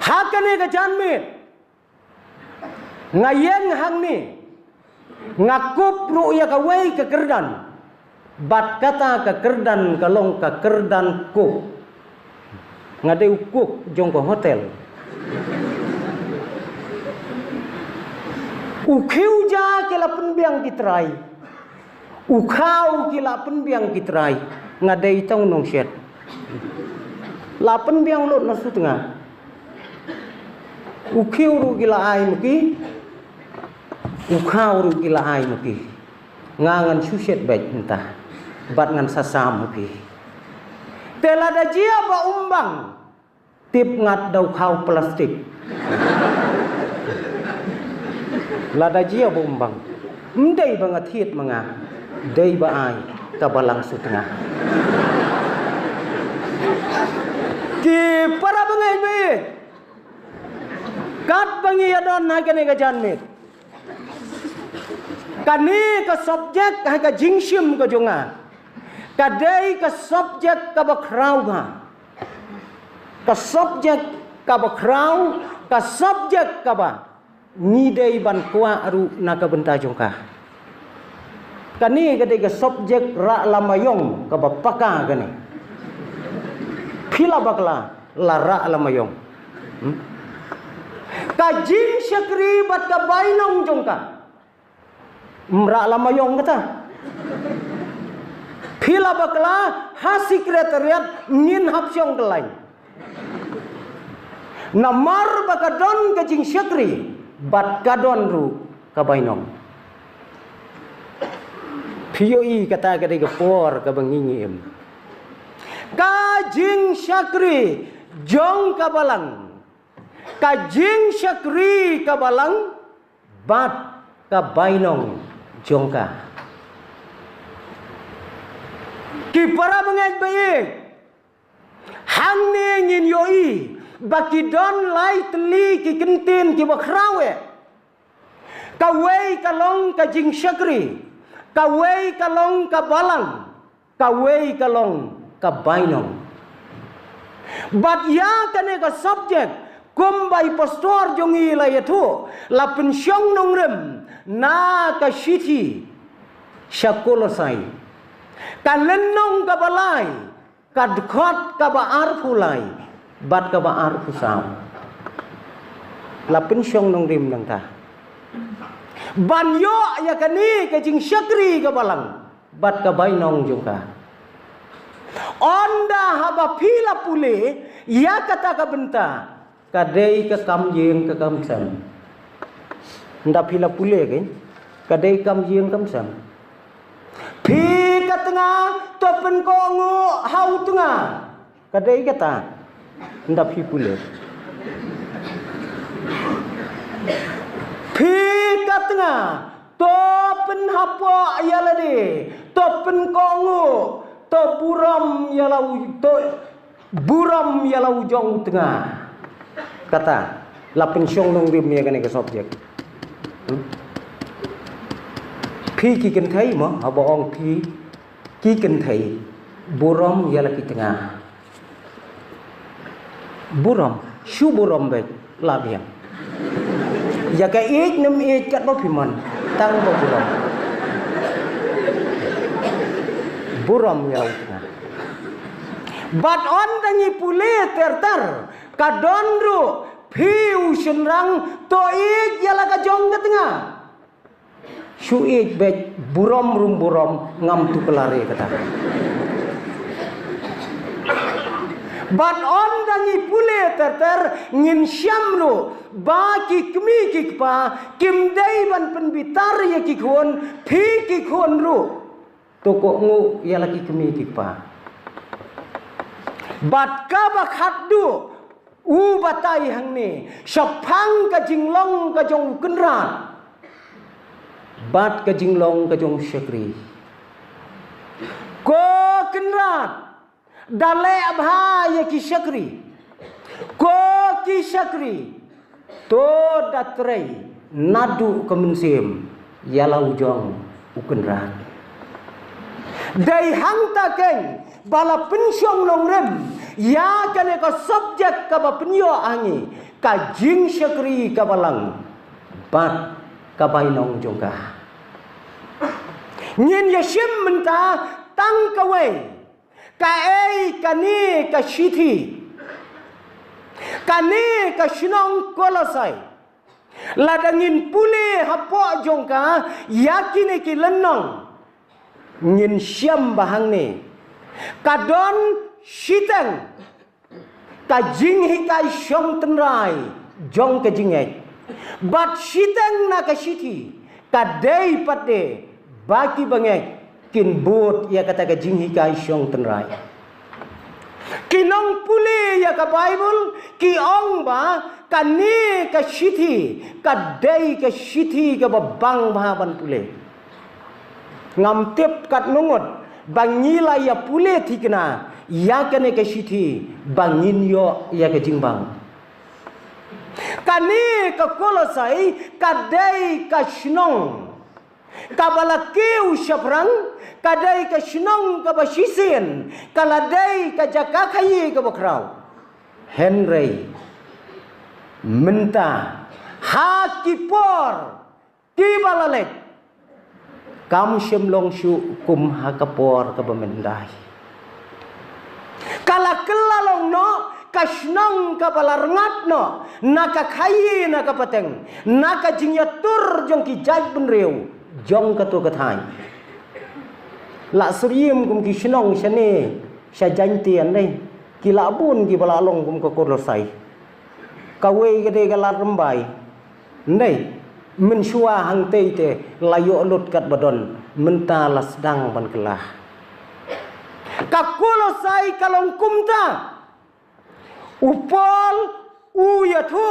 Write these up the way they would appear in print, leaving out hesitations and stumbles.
hakane ka janmit ngayeng hang ni ngakup ru'ya ka wei ka kerdan bat kata ka kerdan kalong ka kerdan kup ngade ukuk jong ko hotel ukhiu ja kila penbiang kitrai ukhau kila penbiang kitrai ngade itong nong syet la penbiang lot nasu tengah ukhiu ru kila ai muki ukhau ru kila ai muki ngangan suset baik entah bat ngan sasam muki telada jia ba umbang tip ngat dau khau plastik lada jia ba umbang mdei ba ngathit manga dei ba ai ka balang su tengah ki para bangai be kat bangi adon ha kene ka janmit kani ka subjek ha ka jingshim ka jonga kadai ka subjek ka bakrau ha ka subjek ka bakrau ka subjek ka ba ngidei ban kwa aru naka benta jongka kani kadai ka subjek ra lamayong ka bapaka kani phila bakla la ra lamayong ka jing syakri bat ka bainong jongka mra lamayong kata phila bakla ha sekretariat ngin hapsyong kelai namar bakadon ka jing syakri bat kadon ru ka bainong POI kata kadai ka por ka bangingim ka jing syakri jong ka balang ka jing syakri ka balang bat ka bainong jongka ki para bangai baik hang ne ngin yoi baki don lai teli ki kentin ki bakrawe ka wei ka long ka jing syakri ka wei ka long ka balang ka wei ka long ka bainong bat ya kane ka subjek kumbai pastor jongi la yatu la pensyong nong rem na ka shiti syakolosai ka lenong ka balai ka dkhot ka ba arfulai bat ka ba arfusam la pensyong nong rem nang ta banyo ya kani ka jing syakri ka balang bat ka bainong jongka onda haba phila pule ya kata ka benta kadai ka kam yeng ka kam sam nda phila pule ke kadai kam yeng kam sam phi ka tengah to pen ko ngu hau tengah kadai kata nda phi pule phi ka tengah to pen hapo ayalade to pen ko ngu to buram yalau to buram yalau jong tengah kata la pensyong nong rim ya kane ka subjek phi ki kan thai mo haba ong phi ki kan thai buram yala ki tengah buram shu buram be la biang ya ka ik nem ik kat bo phiman tang bo buram yalau tengah bat on tangi pule tertar kadon ru phiu senrang to ik yala ka jong ka tengah shu ik be buram rum buram ngam tu kelare kata bat on dangi pule terter ngin syam ru ba ki kmi ki pa kim dei ban penbitar ya ki khon phi ki khon ru to ko ngu yala ki kmi ki pa bat ka ba khat du u batai hang ni sapang ka jinglong ka jong kenrat bat ka jinglong ka jong syakri ko kenrat dale abha ya ki syakri ko ki syakri to datrei nadu kemensim yalau jong u kenrat dai hang ta keng bala pensyong long rem Ya kan ka subjek ka ba penyo angi ka jing syakri ka balang bat ka bainong jongka. Nyin ya shim menta tang ka wei ka ei ka ni ka shithi ka ni ka shinong kolosai ladangin puli hapo jongka yakine ki lenong ngin syam bahang ni kadon shiteng ka jing hikai syong tenrai jong ke jinget bat shiteng na ka shithi ka dei pate baki banget kin bot ya kata ka jing hikai syong tenrai kinong puli ya ka Bible ki ong ba kani ka shithi ka dei ka shithi ka babang bahaban pule ngam tip kat nungut bangila ya pule thikna ya kane ka shithi bangin yo ya ka jingbang kani ka kolosai ka dei ka shnong ka balakiu shaprang kadai ka shnong ka basisen kaladai ka jakakai ka bakrau Henry menta hakipor tibalalek kam shemlong shu kum hakapor ka bamendai kala kelalong no kashnong ka balarngat no naka khai naka pateng naka jingyatur jong ki jaj benreu jong ka to kathai la sriem kum ki shnong shane sha jantian nei ki la bun ki bala long kum ko kolosai kawe gede galar rembai nei men shua hang te te layo lut kat badon menta lasdang ban kelah ka kolosai kalong kumta upol uyathu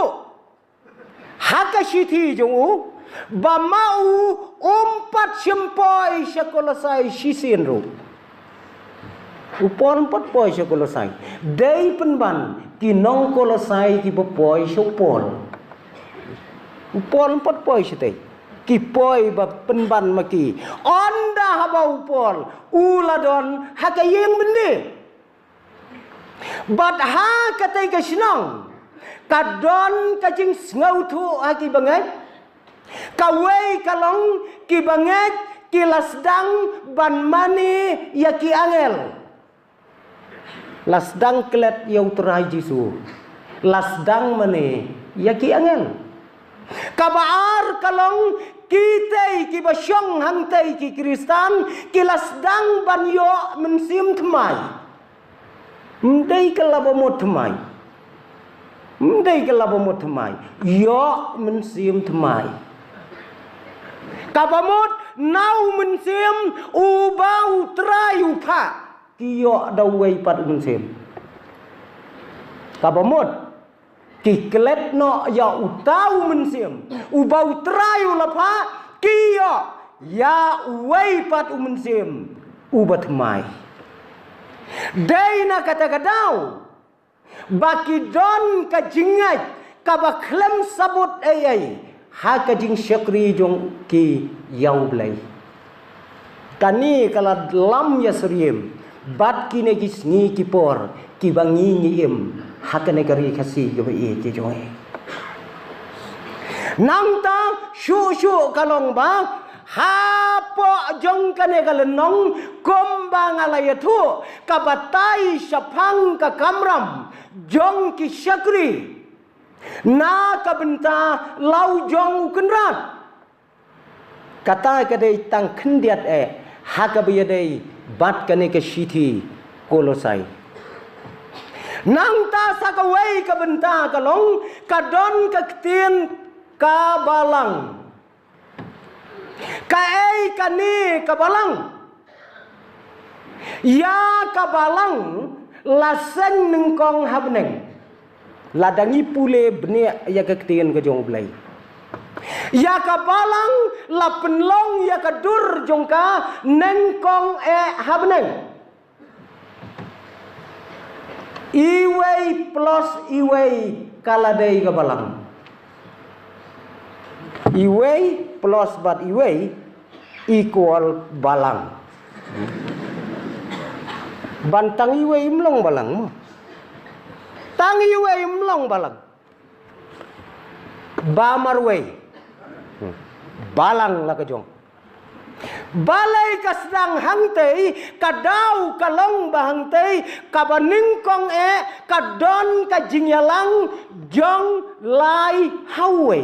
hakashithi jong bamau umpat syempoi syakolosai sisin ru upon pat poi syakolosai dei penban kinong kolosai ki poi syopol upon pat poi syete ki poi ba penban maki onda haba upol uladon hakayeng bende bat ha katai ka sinong kadon kajing ngau thu haki bangai kawai kalong ki banget ki lasdang ban mani ya ki angel lasdang klet yau terai jisu lasdang mani ya ki angel kabar kalong ki tei ki basyong hang tei ki kristan ki lasdang ban yo mensim thmai mdei kalabomot thmai mdei kalabomot thmai yo mensim thmai kabamot nau mensim ubau trayu pha kiyo dawai pat mensim kabamot kiklet no ya utau mensim ubau trayu lapha kiyo ya uwai pat mensim ubat mai dai na kata kadau baki don ka jingai ka baklem sabut ai ha kajing syakri jong ki yau blai kani kala lam ya seriem bat kine ki sngi ki por ki bangi ngiem ha kane kari khasi go e ki jong nang ta shu shu kalong ba ha po jong kane kalenong kombang alaya thu kabatai syapang ka kamram jong ki syakri na kabenta lau jong kenrat kata kadai tang khendiat hakabiyadai bat kane ke shithi kolosai nang ta sakawai kabenta kalong kadon kaktien kabalang kaei kani kabalang ya kabalang laseng nengkong habneng ladangi pule bene ya kaktien ke jong blai ya kabalang la penlong ya kadur jongka nengkong habneng iwei plus iwei kaladai kabalang iwei plus bat iwei equal balang bantang iwei mlong balang mo Tangi wei mlong balang. Bamar wei. Balang la kejong. Balai kasdang hangtei kadau kalong bahangtei kabaningkong kadon kajingyalang jong lai hawe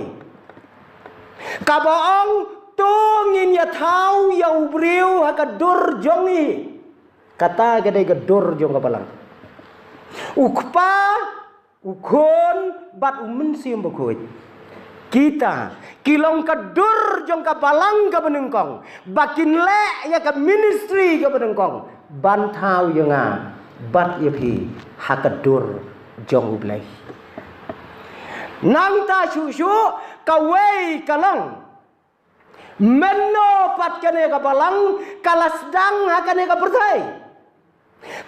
kabaong tungin ya tau yau briu hakadur jongi kata gede gedur jong kabalang ukpa ukon bat umensim bakuit kita kilong kadur jong kabalang ka benengkong bakin le ya ka ministry ka benengkong bantau yenga bat yepi hakadur jong ublai nang ta susu kawei kalang menno pat kene kabalang kalasdang hakane ka pertai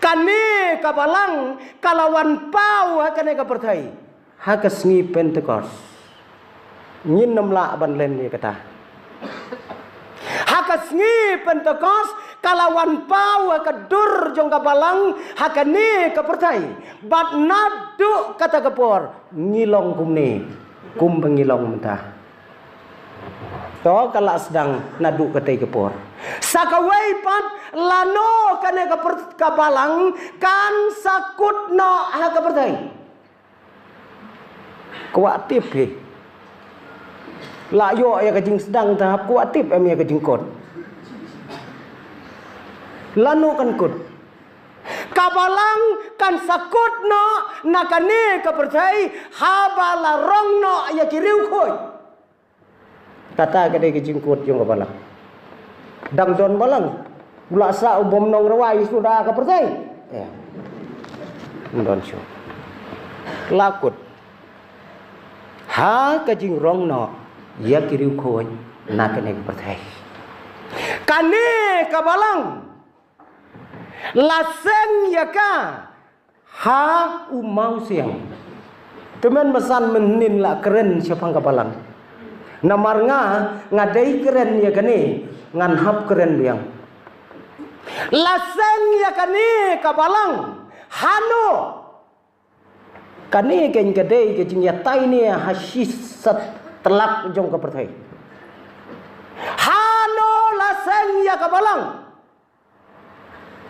kane kabalang kalawan pau hakane ka pertai hakasngi Pentecost Nyin namla ban len ni kata. Hakasngi Pentecost kalawan pau kadur jong kabalang hakani kapertai. Bat nadu kata kapor ngilong kumne kum pengilong mentah. To kala sedang nadu katai kapor. Sakawai pat lano kane kabalang kan sakut no hakapertai. Kuatip he. La yo ya kajing sedang tahap kuatip em ya kajing kot. Lanu kan kot. Kabalang kan sakut no nakane kapercai habala rong no ya kiriu koi. Kata kadai kajing kot yung kabalang. Dang don balang. Ula sa ubom nong rawai sudah kapercai. Ya. Don syo. Lakut. Ha kajing rong no ya kiriu koi nakane kapercai. Kane kabalang laseng ya ka ha umau siang teman mesan menin la keren siapang kabalang namar ngadai keren ya kane ngan hap keren biang laseng ya kane kabalang hano kane ken gadai ke jing ya tai ni hasis telak jong kapertai hano laseng ya kabalang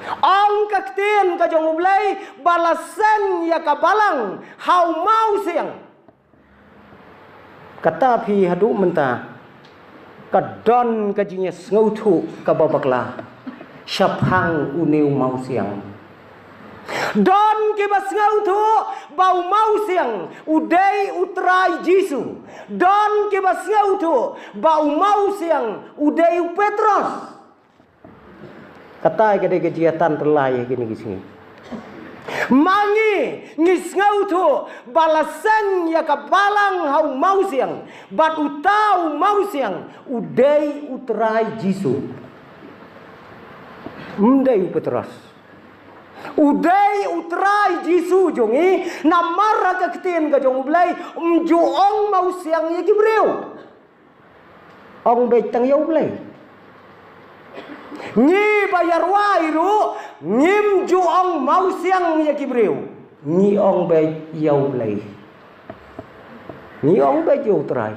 Ong kaktin ka jong ublay balasen ya kabalang hau mau siang kata pi hadu menta kadon kajinya ngautu kababakla syapang uniu mau siang don kibas ngautu bau mau siang udai utrai Jisu don kibas ngautu bau mau siang udai Petros kata gede kegiatan terlai gini gini. Mangi ngisngau tu balasan ya kabalang hau mau siang bat utau mau siang udai utrai Jisu. Mdai Petros. Udai utrai Jisu jongi namara kaktin ka jong ublay mjuong mau siang ya kibreu. Ong betang ya ublay. Nyi bayar wairu ngim juong mau siang ya kibreu nyi ong bay yau lay nyi ong bay yau trai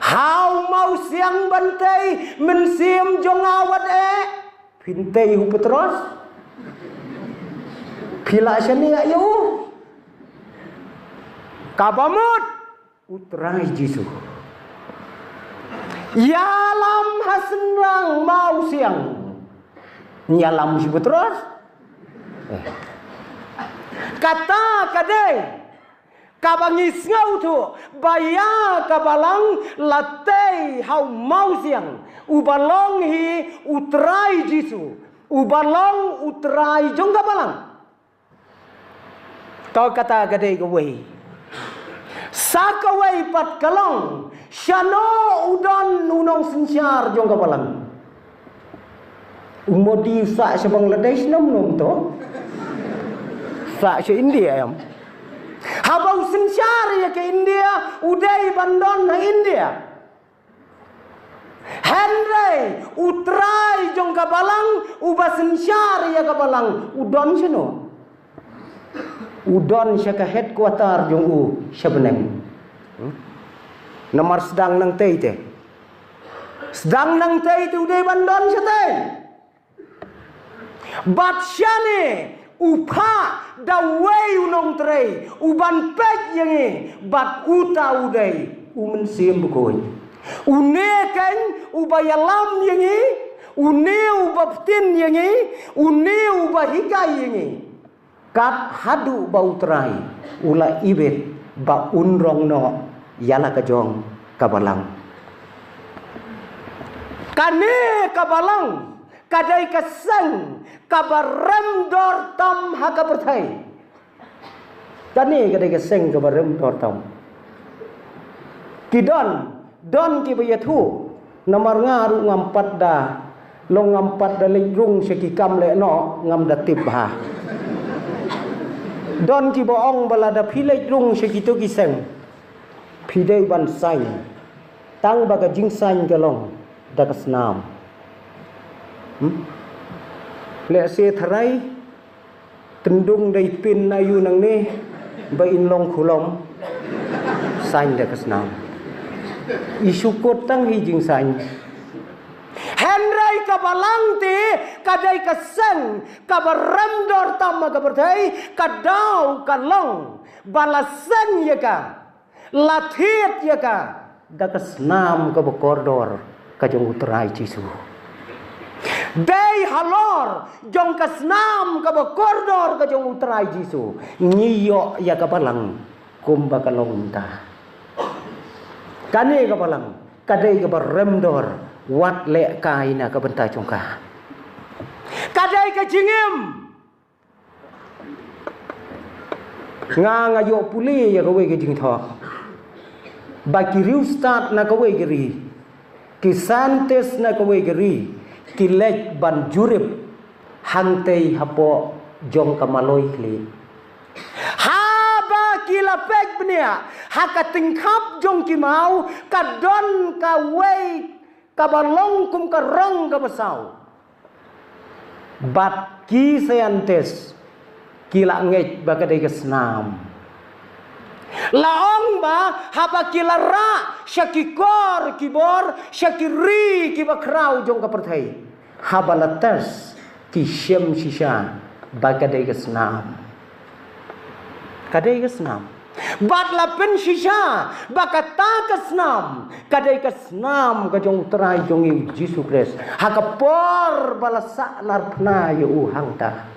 hau mau siang bantai mensim jong awat pintei hu Petros pila sani ayu kabamut utrai Jisu Yalam hasenrang mau siang nyalam si Petros kata kadai kabangis ngau tu baya kabalang latei hau mau siang ubalong hi utrai Jisu ubalong utrai jong kabalang kau kata kadai kawai sakawai pat kalong Shano udan nunong sensyar jong kabalang. Umodi sa sa Bangladesh nom to. Sa sa India yam. Habang sensyar ya ke India, udai bandon na India. Henry utrai jong kabalang, uba sensyar ya kabalang, udon sino. Udon siya ka headquarter jong u siya beneng. Nomor sedang nang tei te. Sedang nang tei tu de bandon siya te. Bat siya ni upa dawai unong trei uban pek yangi bat uta udai umen sim bukoi. Une kan ubayalam yangi une ubaptin yangi une ubahikai yangi. Kat hadu bau terai ula ibet ba unrong no yala kajong kabalang. Kane kabalang kadai kasang kabarem dor tam haka berthai. Kane kadai kasang kabarem dor tam. Kidon don ki bayatu namar ngaru ngampat da long ngampat da lengrung sekikam le no ngam da tibha. Don ki boong balada pilai rung segitu kiseng pidai ban sain tang baga jing sain galong dakas nam le se tharai tendung dai pin ayu nang ne ba in long khulom sain dakas nam isu kot tang hi jing sain Henry kabalang ti kadai kaseng kabarem dor tam kabertai kadau kalong balaseng ya ka lathit ya ka dakas nam ka bokordor kajong utrai Jisu dei halor jong kasnam ka bokordor kajong utrai Jisu ngiyo ya kabalang kumba kalong ta kane kabalang kadai kabarem dor wat lek kai na ka bentai congka kadai ka jingim ngayo puli ya ka we ke jing tho ba ki riu start na ka we ke ri ki santes na ka we ke ri ki lek ban jurip hang tei hapo jong ka maloi kli ha ba ki la pek bnia ha ka tingkap jong ki mau ka don ka we kabalong kum karong kabasau bat ki sayantes kila ngej bagadai kesnam laong ba haba kilara syakikor kibor syakiri kibakrau jong kaperthai haba latas kisem sisa bagadai kesnam kadai kesnam bat lapen sisa bakata kesnam kadai kesnam kajong terai jong Yesus Kristus hakapor balasa larpna yu hangta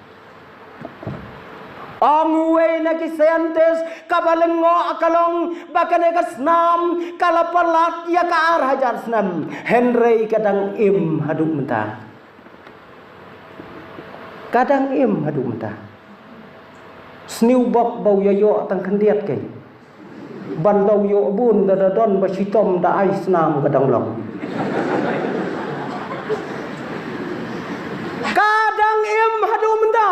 angwe na kisantes kabalengo akalong bakane kesnam kalapalat ya ka ar hajar snam Henry kadang im haduk menta kadang im haduk menta sniu bab bau yayo tang kendiat kai ban bau yo bun da don ba sitom da ai snam kadang long kadang im hadu menda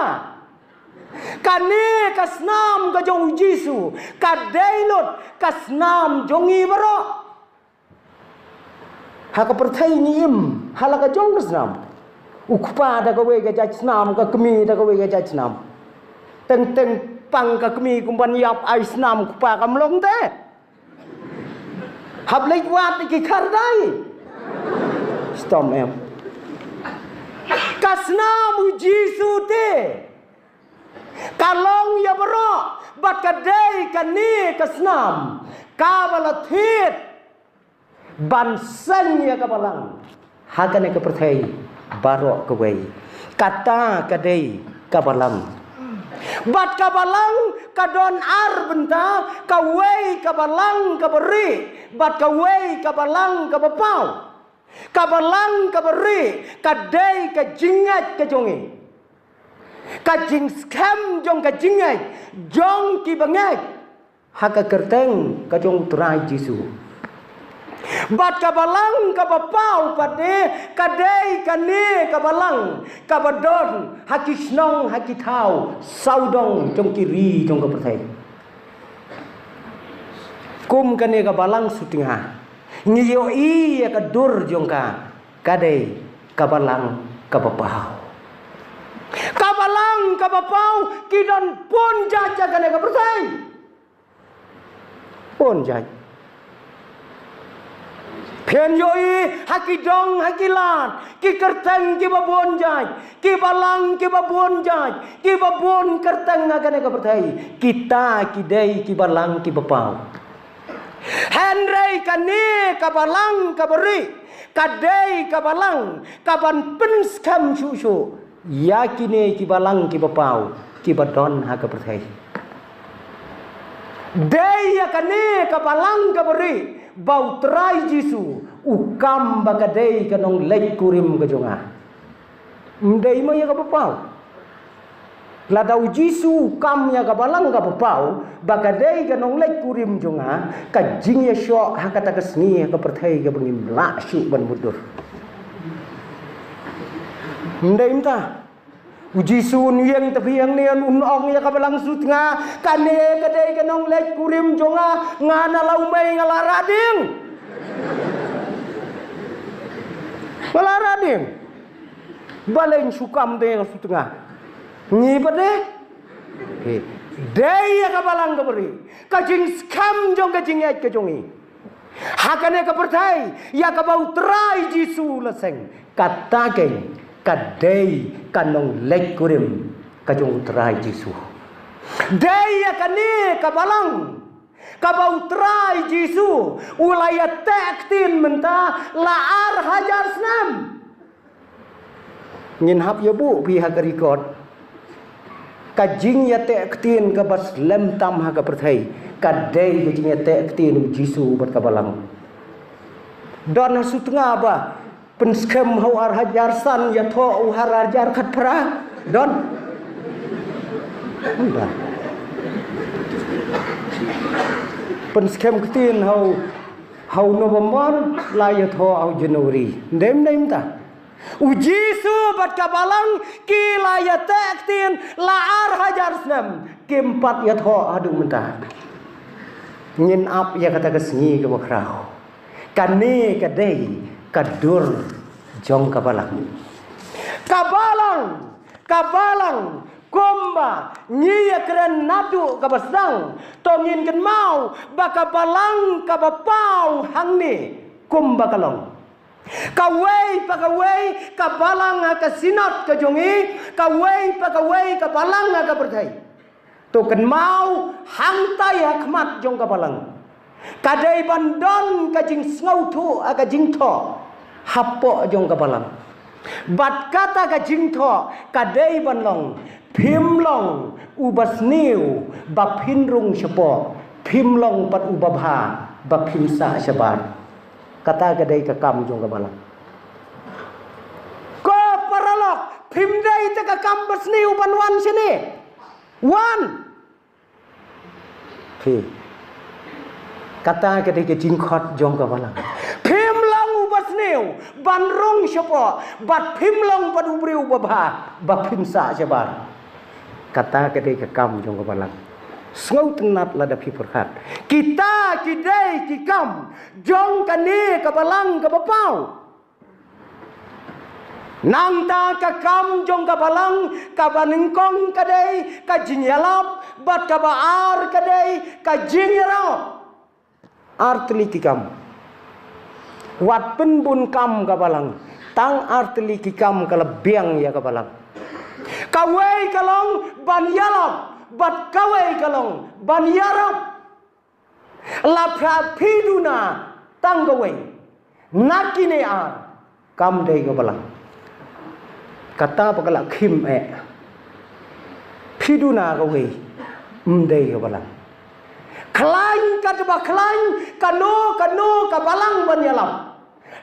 kane kasnam ka jong Jisu kadailot kasnam jongi baro haka perthai ni im halaka jong kasnam ukpa da ka we ga jajnam ka kemi da ka we ga jajnam teng pang ka kemi kumban yap ai snam kupa kamlong te hab lek wat ki khardai stom em kasnam Jisu te kalong ya bro bat kadai kani kasnam kabalathit bansen ya kabalang hagane ka perthai baro ka wei kata kadai kabalang bat kabalang kadon ar benta kawei kabalang kaberi bat kawei kabalang kabapau kabalang kaberi kadai kajingat kajongi kajing skam jong kajingat jong ki bangai haka kerteng kajong terai Jisu bat kabalang kabapau pade kadai kane kabalang kabadon hakisnong hakithau saudong jong kiri jong kaperthai kum kane kabalang sutingha ngiyo i ka dur jong ka kadai kabalang kabapau balang ka bapau ki don pun jaja ka ne ka pertai pun jaj Pian yoi hakidong hakilat ki kerteng ki babon jaj ki balang ki babon jaj ki babon kerteng agane ka pertai kita ki dei ki balang ki bapau Henry kane ka balang ka beri ka dei ka balang ka ban penskam susu yakine ki balang ki bapau ki badon ha ka pertai dei kane ka balang ka beri bau terai jisu ukam bagadei kanong lek kurim ke jonga mdei mo ya ka papau ladau jisu ukam ya ka balang ka papau bagadei kanong lek kurim jonga ka jing ya syok hakata kesni ka perthai ka bengim la syuk ban mudur mdei mta uji sun yang tapi yang ni unong ya kabalang sutnga kane kadai kanong lek kurim jonga ngana laumai ngalarading ngalarading baleng sukam de sutnga ngi pade dei ya kabalang kaberi kajing skam jong kajing ai kajongi hakane ka pertai ya kabau trai jisu leseng kata geng kadai kanong lek kurim kajong trai jisu daya kane kabalang kabau trai jisu ulaya tektin menta laar hajar senam ngin hap ya bu pihak record kajing ya tektin kabas lem tam ha ka perthai kadai kajing ya tektin jisu bat kabalang don sutnga ba penskem hau hajar san ya tho uhar hajar khat pra don unda penskem ketin hau November la ya tho au Januari dem ta uji su bat kabalang ki la ya tektin la ar hajar snam kimpat ya tho adu menta ngin ap ya kata kesni ke bakrau kane kadai kadur jong kabalang komba nyi keren nadu kabasang tongin ken mau bakabalang kabapau hangni komba kalong kawai pakawai kabalang ka sinot ka jongi kawai pakawai kabalang ka pertai to ken mau hangtai hakmat jong kabalang kadai bandon kajing ngau tu aga jing tho hapo jong kabalang bat kata kajing tho kadai banlong phimlong ubasniu baphinrung sepo phimlong pat ubabha baphinsa sebar kata kadai kakam jong kabalang ko paralok phimdai te kakam basniu banwan sini wan phi kata ketika jingkot jong kabalang phimlong ubasniu banrung sepo bat phimlong pad ubriu babha baphinsa sebar kata ketika kam jong kabalang sngau tenat lada phi perkhat kita kidai kikam jong kane kabalang kabapau nang ta kakam jong kabalang kabanengkong kadai kajingyalap bat kabaar kadai kajingyarap artli kikam wat penbun kam kabalang tang artli kikam kalebiang ya kabalang kawai kalong ban yalap bat kawai kalong ban yarap lapra piduna tang kawai nakine ar kam dei kabalang kata pakala khim piduna kawai mdei kabalang Kelain kadba kelain kano kabalang banyalam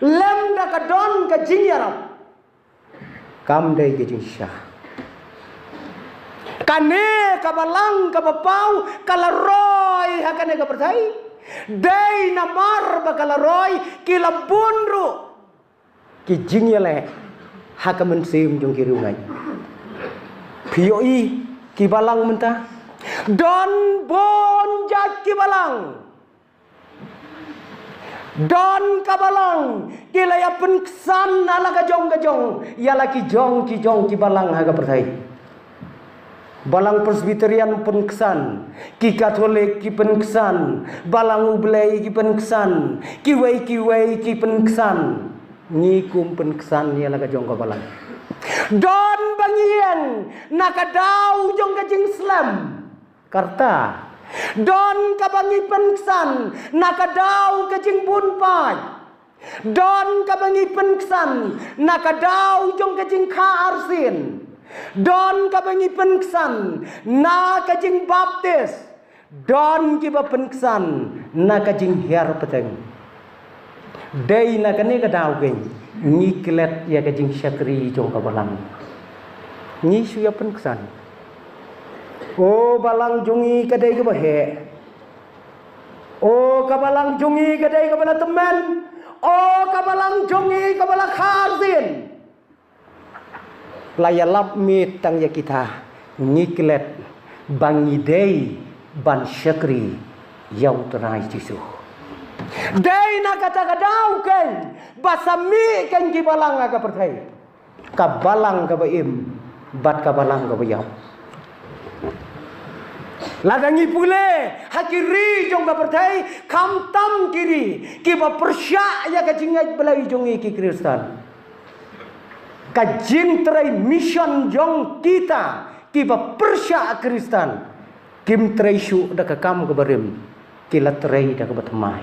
lem da kadon ka jinyaram kam dai ke jinsha kane kabalang kabapau kalaroy hakane ka pertai dai namar bakalaroy kilabunru ki jingyale hakamen sim jong kirungai pioi ki balang menta don bon jaki balang don kabalang kilaya penksan ala kajong ya laki jong ki balang haga pertai Balang Presbyterian pun kesan, ki Katolik ki pun kesan, balang Ublei ki pun kesan, kiwei ki pun kesan, ngikum pun kesan ya laga jongko balang. Don bangien nakadau jong kajing Islam karta. Don kabangi pun kesan nakadau kajing bunpai. Don kabangi pun kesan nakadau jong kajing Arsin. Don kabangi penkesan na kajing baptis. Don kiba penkesan na kajing her peteng. Day na kani kadau geng ni kelet ya kajing syakri jong kabalang. Ni suya penkesan. Oh balang jongi kadai ke bahe. Oh kabalang jongi kadai ke bala teman. Oh kabalang jongi ke bala khazin. Layalap mit tang ya kita ngiklet bangidei ban syakri yang terai jisu. Dei na kata kadau kan basami kan kibalang aga pertai. Kabalang ka baim bat kabalang ka bayam. Ladangi pule hakiri jong ka pertai kam tam kiri kiba persya ya kajingai belai jongi ki Kristen. Kajing terai mission jong kita kiba persya Kristen kim terai syu da kam ke barim kila terai da ke batemai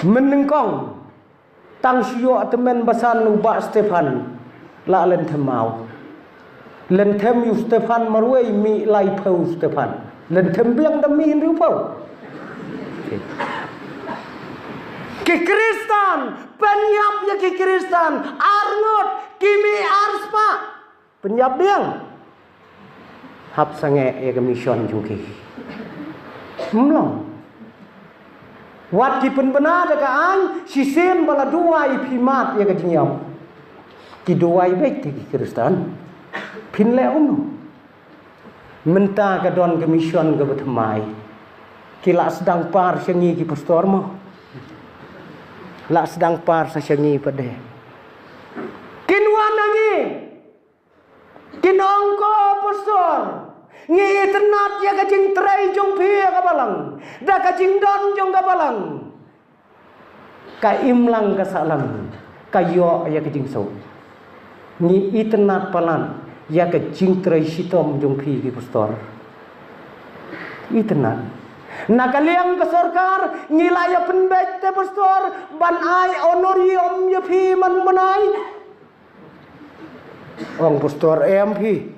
menengkong tang syu temen basan uba Stefan la len themau len them yu Stefan marwei mi lai phau Stefan len them biang da mi riu phau ki Kristen penyap ya ki Kristen arngot kimi arspa penyap biang hap sange ya ke mission juki mlong wat ki pen benar da ka an sisen bala duai pimat ya ke jinyam ki duai baik ki Kristen pin le menta ka don ke mission ke betmai kila sedang par sengi ki pastor mo la sedang par sa sengi pade kinwan nangi kinongko pastor ngi tenat ya kajing trai jong pia ka balang da kajing don jong ka balang ka imlang ka salang kayo ya kajing so ngi itenat palan ya kajing trai sitom jong pi ki pastor itenat nakaliang ke sarkar ngilaya penbet te pastor ban ai honorium ya pi man banai ong pastor MP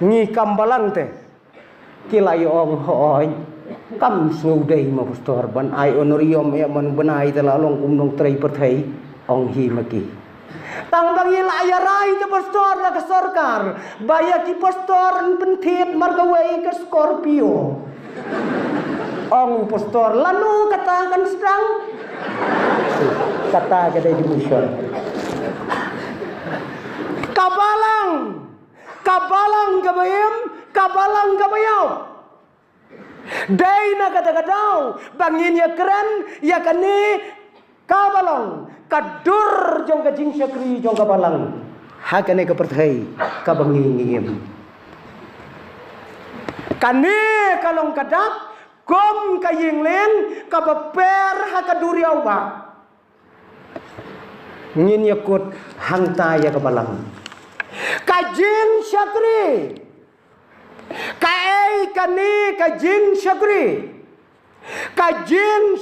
ngi kambalang te kilay ong hoy kam snudai ma pastor ban ai honorium ya man banai te lalong kumnong trai perthai ong hi maki tang bang ngilaya rai te pastor la ke sarkar baya ki pastor pentit margawai ke Scorpio ong pastor lanu katakan sedang kata kedai di mission kabalang gabayam kabalang gabayaw day na kata-kadau bangin ya keren ya kani kabalang kadur jong kajing syakri jong kabalang hakane keperthai kabangingim kani kalong kadap kom kaying len kabaper hakaduriaw ba ngin yakut hangta ya kabalang kajing syakri kae kani kajing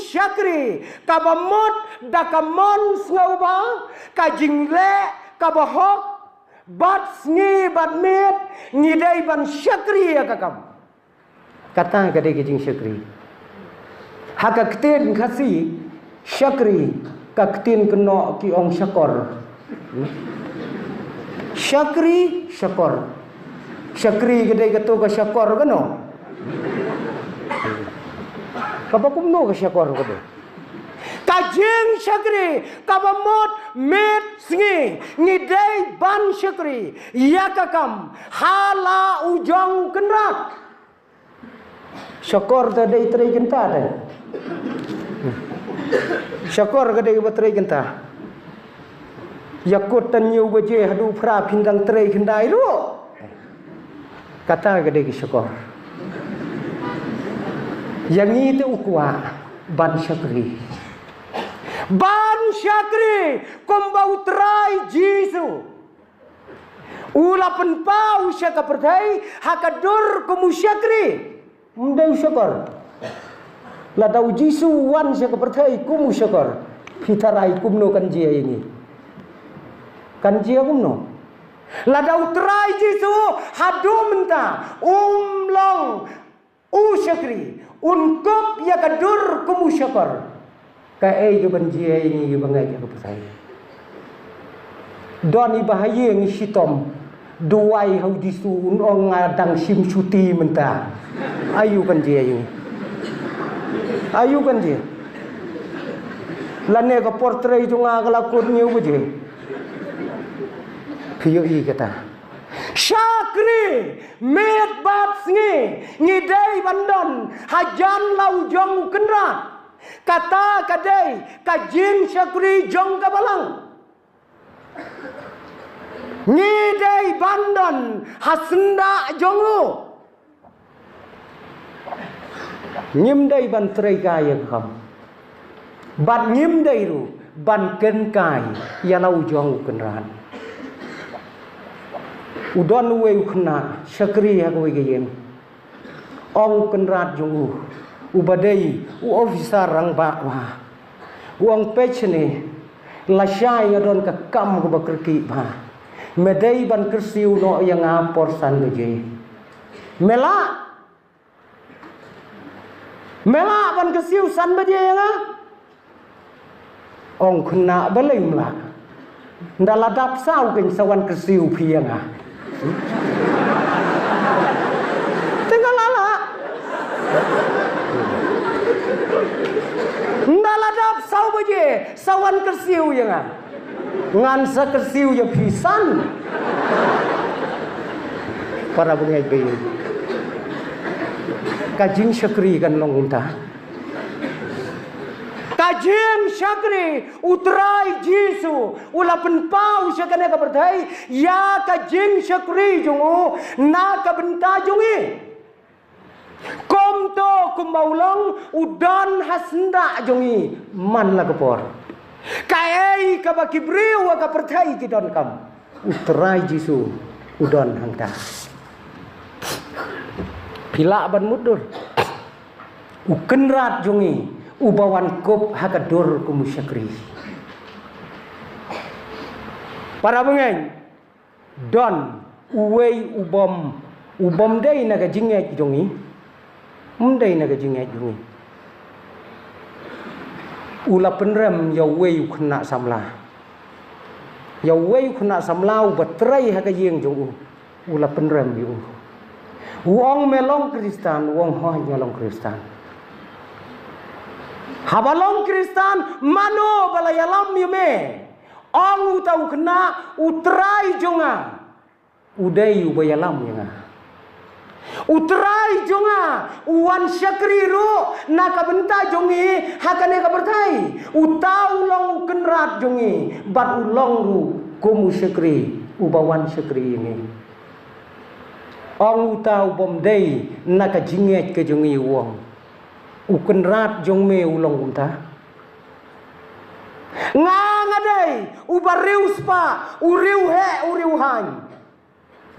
syakri kabamot dakamon snauba kajing le kabahok bat sngi bat met ngidai ban syakri ya kakam kata kadai kajing syakri hakakten khasi syakri kaktin keno ki ong syakor syakri syakor syakri kadai ketu ka syakor keno kapakumno ka syakor kadai kajing syakri kabamot met sngi ngidai ban syakri yakakam hala ujong kenrat syakor tadi terai genta dah syakor kadai batrai genta yakut tan nyu baje hadu pra pindang terai kendai ru Kata gede ki syukur. Yang itu ukwa ban syakri. Ban syakri kombau trai Jisu. Ula penpau syaka pertai hakadur kumu syakri. Mendau syukur. La dau Jisu wan syaka pertai kumu syukur. Pitarai kumno kan jia ini. Kan jia kumno. La dau trai Jisu hadu menta long syakri. Unkop ya kadur kumu syukur. Kae ban jia ini bangai ka pertai. Doni bahaya ngi sitom duai hau disu ong ngadang sim cuti menta. Ayu kan dia ini. Ayu kan dia. Lane ka portrait tu ngalakun niu je. Piyo i kata. Syakri met bat sngi ngidai bandon hajan lau jong kenrat. Kata kadai kajin syakri jong kabalang. Ngidai bandon hasenda jongu. Nyimdai ban trai kaya kham. Ban nyimdai ru ban ken kai ya lau jong kenran. Udon we khna syakri ha we gem. Ong kenrat jongu. Ubadai u officer rang ba wa. Uang pechne lasyai adon ka kam ko bakrki ba. Medai ban kersiu no yang apor san je. Mela ban kersiu san je yang ong khna balai mla. Ndala dap sau ken sawan kersiu phiang Tinggal lala. Ndala dap sau je sawan kersiu yang ngan sa kersiu ya pisan. Para bungai bayi. Kajing syakri kan long unta. Kajing syakri utrai Jisu ula penpau syakane ka berdai ya kajing syakri jungu na ka benta jungi. Kom to kumaulong udan hasnda jungi man la kapor. Kai ka bakibriu ka percaya ki don kam. Utrai Jisu udon hangta. Pila ban mudur. Ukenrat jungi ubawan kop hakadur kumu syakri. Para bengeng don uwei ubom dei naga jinget jungi. Mdei naga jinget jungi. Ula penrem ya wei khna samla. Ya wei khna samlau batrai ha ka yeng jong ula penrem yu. Wong melong Kristan, wong hoy melong Kristan. Habalong Kristan mano balayalam yume. Ong utau khna utrai jonga. Udai ubayalam yanga. Utrai jonga uwan syakri ru naka benta jongi hakane ka bertai utau long kenrat jongi bat ulong ru kumu syakri ubawan syakri ini ong utau bomdei naka jinget ke jongi wong ukenrat jong me ulong unta ngadai ubariu spa uriu he uriu han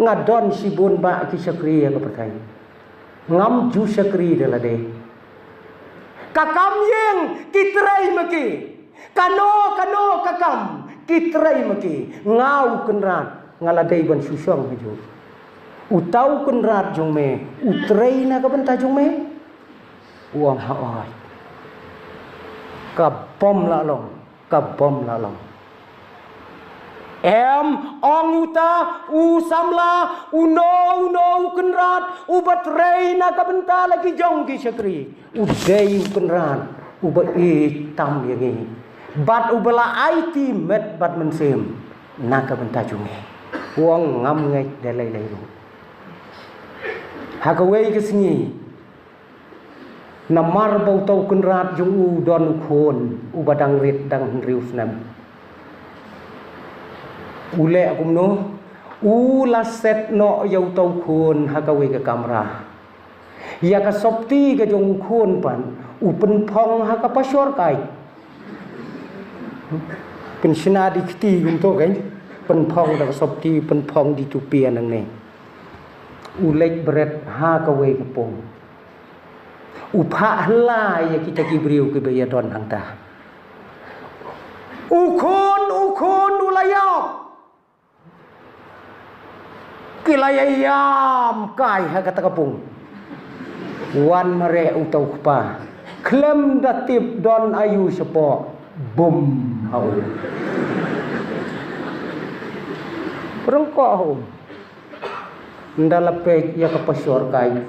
ngadon sibun ba ki syakri yang berkai ngam ju syakri dala de kakam yang kitrai maki kano kakam kitrai maki ngau kenrat ngaladai ban susong haju utau kenrat jong me utrai na ka benta jong me uang haoi kabom la long ong uta usamla uno kenrat ubat reina ka benta lagi jong ki syakri udai kenrat ubat tam yangi bat ubala IT met bat mensem na ka benta jungi wong ngam ngai dalai lai ru hakawei ke sini namar bau tau kenrat jong u don khon ubadang rit dang rius nam ule akumno Ula set no yau tau kun hakawe ke kamera. Ya ka sopti ke jong kun pan upen pong haka pasyor kai. Pen sina di kiti untuk kan pen pong da sopti pen pong di tupia nang ne. Ulek beret hakawe ke pong. Upah lah ya kita kibriu ke baya don hangta. Ukun ulayap. Kilayayam kai ha kata kapung. Wan mere utau kpa. Klem datip don ayu sepo. Bum hau. Perengko hau. Ndalape ya kapasyor kai.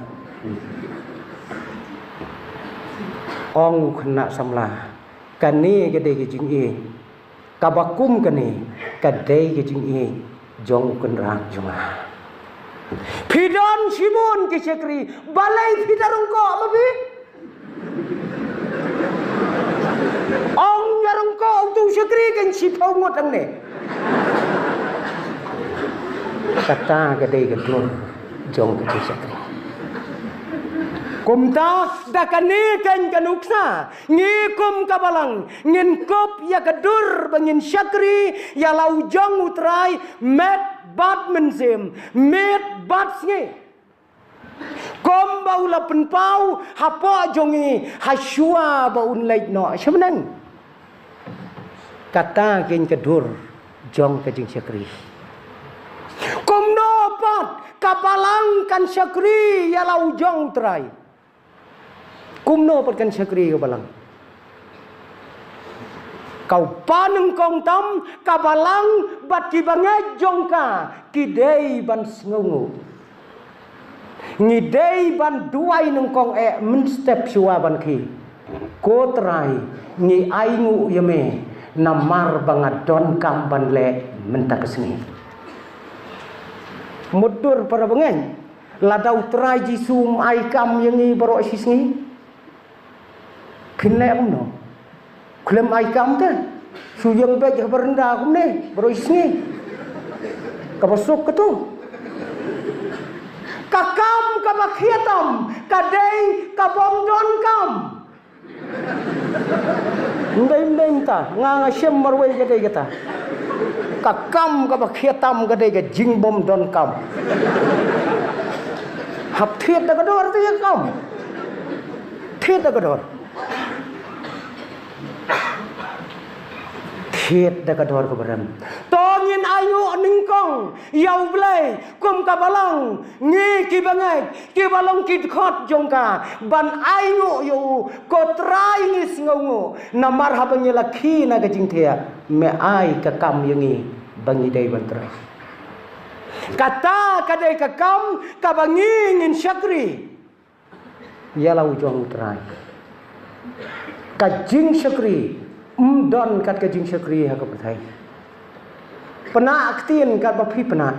Ong kena samla. Kani gede gejing e. Kabakum kani kadai gejing e. Jong kenrak joma. Pidon Simon kisekri balai pidarong ko mabi. Ong yarong ko tu sekri kan sipau ngotang ne. Kata kadai gedur jong kisekri. Kumta dakani kan kanuksa ngikum kabalang ngin kop ya kedur bangin syakri ya lau jong utrai met bat menzim met bat sngi kom baula penpau hapo jongi hasua baun lait no sebenang kata kin kedur jong kajing syakri kom no pat kabalang kan syakri ya lau jong utrai kumno patkan syakri ke balang. Kau paneng kong tam kabalang bat kibangai jongka kidei ban sengungu. Ngidei ban duai neng kong menstep suwa ban ki. Kotrai ngi aingu yame namar bangat don kam ban le mentak kesini. Mudur para bengen ladau trai jisum ai kam yang ngi baro sisngi. Kena umno, klem aikam tu, sujung beg berendah aku ni, berisi, kabasuk ke tu, kakam kabakhiatam, kadai kabomdon kam, ndai ta, ngang asyam marwai kadai kata, kakam kabakhiatam kadai ke jingbom don kam, hap thiet dah kador tu ya kam, thiet dah kador. Thiet dah kador keberam. Tongin ayu ningkong yau blai kum kabalang ngi kibalong kidkhot jongka ban ayu yu kotrai ngi singongo namar habangi lakhi na gajing thea me ai kakam yangi bangi dai bantrai kata kadai kakam kabangi ngin syakri yalau jong utrai kajing syakri don kat kajing syakri ha kapathai pena aktien kat bapi pena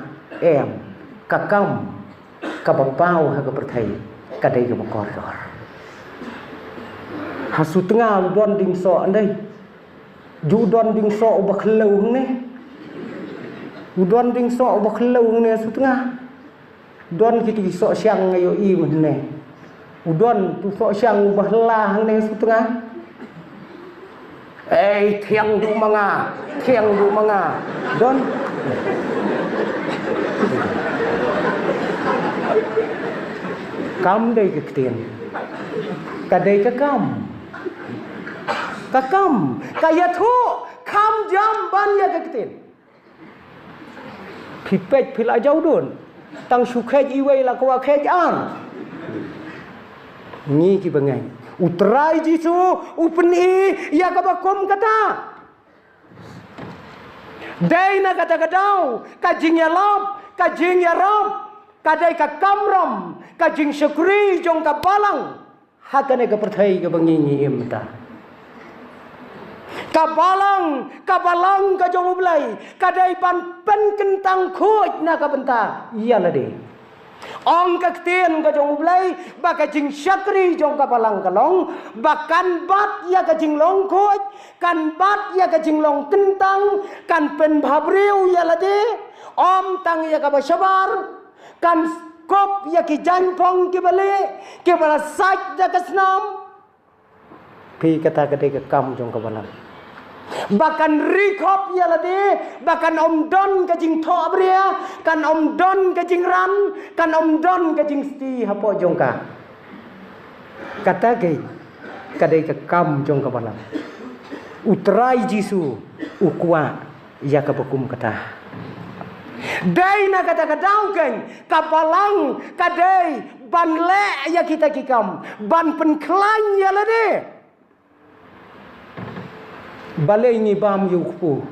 kakam kabapau ha kapathai kadai ka bakor hasu tengah don ding so andai ju don ding so bakhleu ne udon ding so bakhleu ne hasu tengah don kiti so siang ayo i ne udon tu so siang bahlah ne hasu tengah thiang du manga don kam dei ketien kadai kakam kaya thu kam jam ban ya ketien pipet pila jau don tang sukhet iwei la kwa khet an ni ki bangai utrai jisu upeni ya kabakom kata dai na kata kadau kajing ya rob kadai ka kamram kajing syukri jong ka balang hakane ka perthai ka bangingi imta kabalang ka jong ublai kadai pan pen kentang khoj na ka benta iya la de ong kakten ka jong ublai ba ka jing syakri jong ka balang kalong bakan bat ya ka jing long khoj kan bat ya ka jing long kentang kan pen bhabreu ya la de om tang ya ka sabar kan kop ya ki janpong ki bale ki bala sak da kasnam pi kata kade ke kam jong ka balang bahkan rikop ya lade bahkan om don ka jing tho bria kan om don ka jing ran kan om don ka jing sti hapo jong ka kata ke kade ke kam jong ka balang utrai jisu ukwa ya ka bakum kata dai na kata kadau kan kapalang kadai ban le ya kita kikam ban penklan ya lade balai ni bam yukpu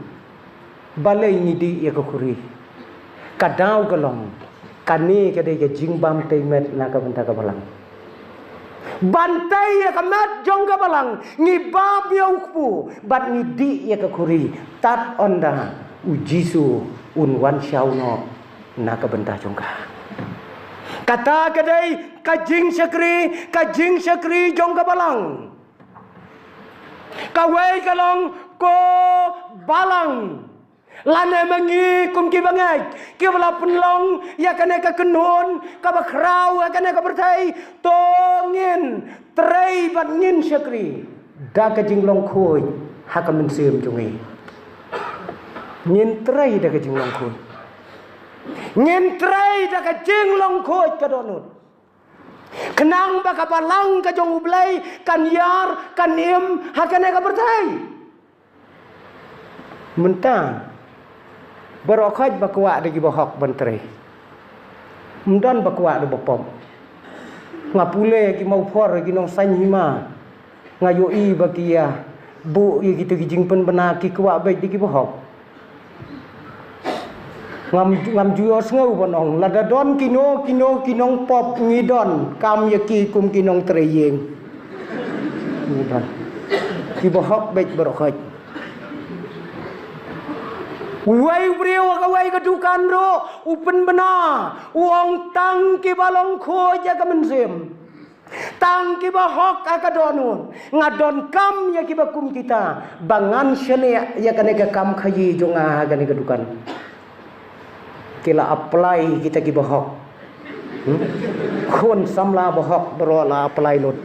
balai ni di ya kuri kadau galong kani kadai ke jing bam teimet na ka benta ka balang bantai ya kamat jong ka balang ni bam yukpu bat ni di ya kuri tat onda ujisu unwan syauno na ka benta jongka kata kadai kajing syakri jong ka balang kawai kalong ko balang lane mengi kum ki bangai ki bala penlong ya kane ka kenun ka bakrau ya kane ka bertai tongin trei bat ngin syakri da ka jinglong khoi haka men sim jungi ngin trei da ka jinglong khoi ngin trei da ka jinglong khoi ka donut kenang baka balang ka jong ublai kan yar kan im hakane ka bertai mentang barokhaj bakwa de gibahok bantre mdan bakwa de bopom ngapule ki mau for ki nong sanyima ngayo i bakia bu ye gitu ki jingpen bena ki kwa baik di gibahok ngam juyo ngau bonong lada don kinong pop ngidon kam yaki kum kinong treyeng ngidon ki bohok bet berokaj wai brio ka wai kedukan ro upen bena uang tang ki balong kho ja ka menzem tang ki bohok aka donun ngadon kam ya ki bakum kita bangan syene ya kaneka kam khayi jonga gane kedukan kila apply kita ki bohok khon samla bohok berola apply lot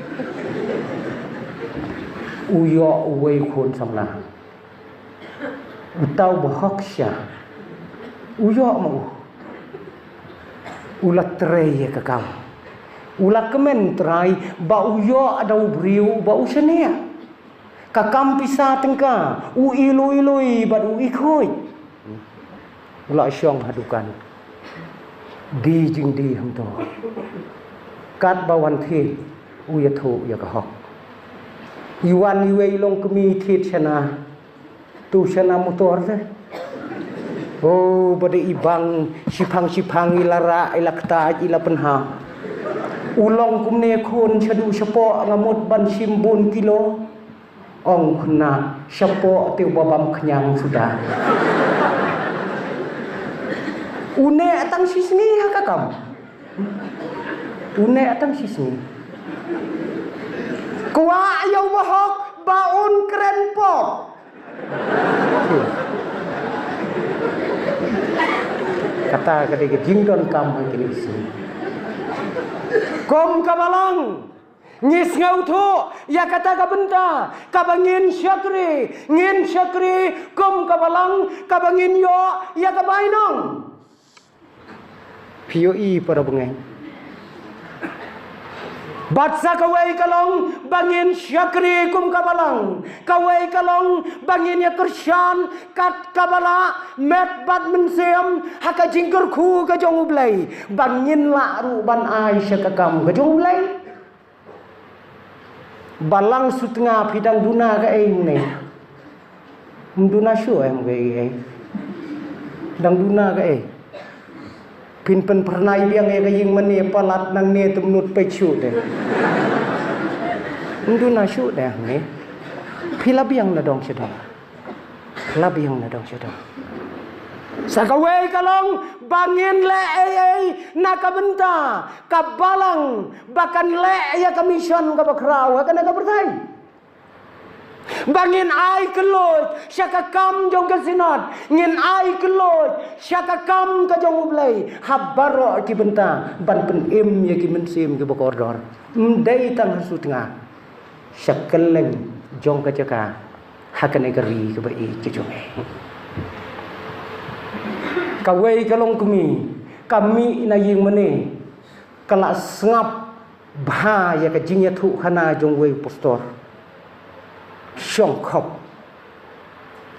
uyo uwe khon samla utau bohok sya uyo mau ulat trei ka kam ulat kemen trai ba uyo ada ubriu ba usenia ka kam pisa tengka u ilui ba u ikhoi ula syong hadukan di jing di hamto kat bawan thi uya thu ya ka hok iwan iwe long kemi thit chana tu chana motor de oh bade ibang sipang ilara ilakta ila penha ulong kumne khon chadu chapo ngamot ban simbun kilo ong khna chapo tiu babam khnyang sudah une atang sisni hakakam une atang sisni kwa ayaw bahok baon keren po kata ketika jingdon kam kini sini kom kabalang ngis ngau thu ya kata ka benta kabangin syakri kom kabalang kabangin yo ya kabainong POE para bengai batsa kawai kalong bangin syakri kum kabalang kawai kalong bangin ya kersyan kat kabala met bat mensem haka jingker khu ka jong ublai bangin la ru ban ai syakakam ka jong ublai balang sutnga pidang duna ka eng ne mduna syu em ge dang duna ka pin pen pernai biang ya kaying mani palat nang ne temnut pecu deh ndu na syu deh ne pila biang na dong sedang la biang na dong sedang sakawai kalong bangin le na kabenta kabalang bahkan le ya kamisyon ka bakrau ka na ka bertai Bangin ai keloj syaka kam jong ka sinat ngin ai keloj syaka kam ka jong ublai habaro ki benta ban pen im ye ki mensim ki bokordor mdai tang hasu tengah syakeleng jong ka jaka hakan egari ke bai ki jong kawai kalong kami na ying mene kala sngap bha ya ka jingya thu khana jong wei postor Syong khop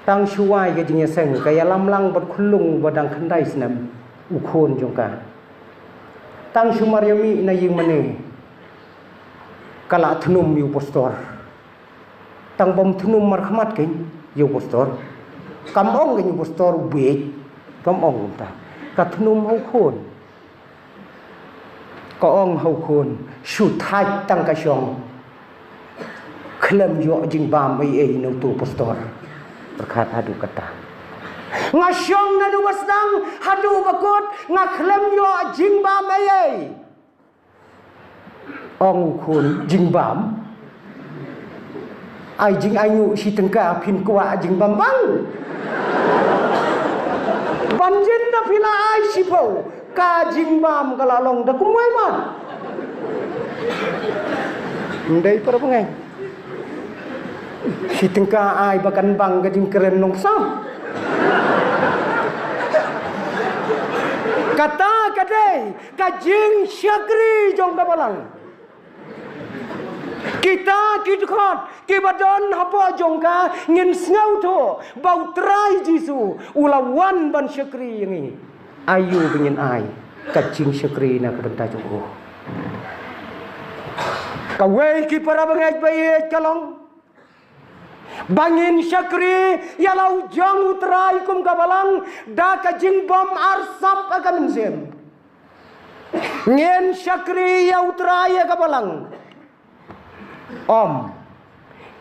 tang shuai ke jingya seng kaya lamlang bat khulung badang khandai snam ukhon jongka tang shumaryami na ying mane kala thnum yu postor tang bom thnum mar khmat ke yu postor kam ong ke yu postor be kam ong ta ka thnum hau khon ka ong hau khon shu thai tang ka syong Klem yo jingbam ai no tu pastor berkat adu kata ngasyong nadu wasdang hadu bakut ngaklem yo jingbam ai ong kun jingbam ai jing ayu si tengka pin kwa jingbam bang banjin da pila ai si po ka jingbam kala long da kumai man ndai para pengai si tengka ai bakan bang gading keren nong sam kata kadai kajing syakri jong babalang kita kidkhot kibadon hapa jongka ngin snau to bau trai jisu ulawan ban syakri yang ayu bengin ai kajing syakri na kebenta jongko kawai ki para bangaj bayi kalong bangin syakri yalau jang utrai kum kabalang da kajing bom arsap akan mensem ngin syakri ya utrai kabalang om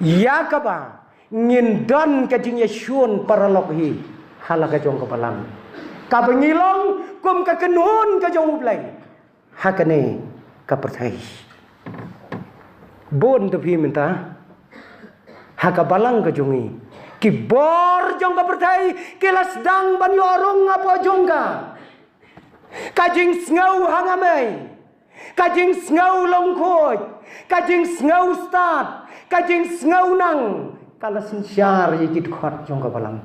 ya kaba ngin dan kajing yasyun paralok hi halaka jong kabalang kabengilong kum kakenun kajong ublai hakane kaperthai bon tepi minta haka balang ke jongi ki bor jong ka pertai kelas dang ban yorong apa jongka kajing snau hangamai kajing snau longkhoj kajing snau start kajing snau nang kala sinsyar yikit khot jong ka balang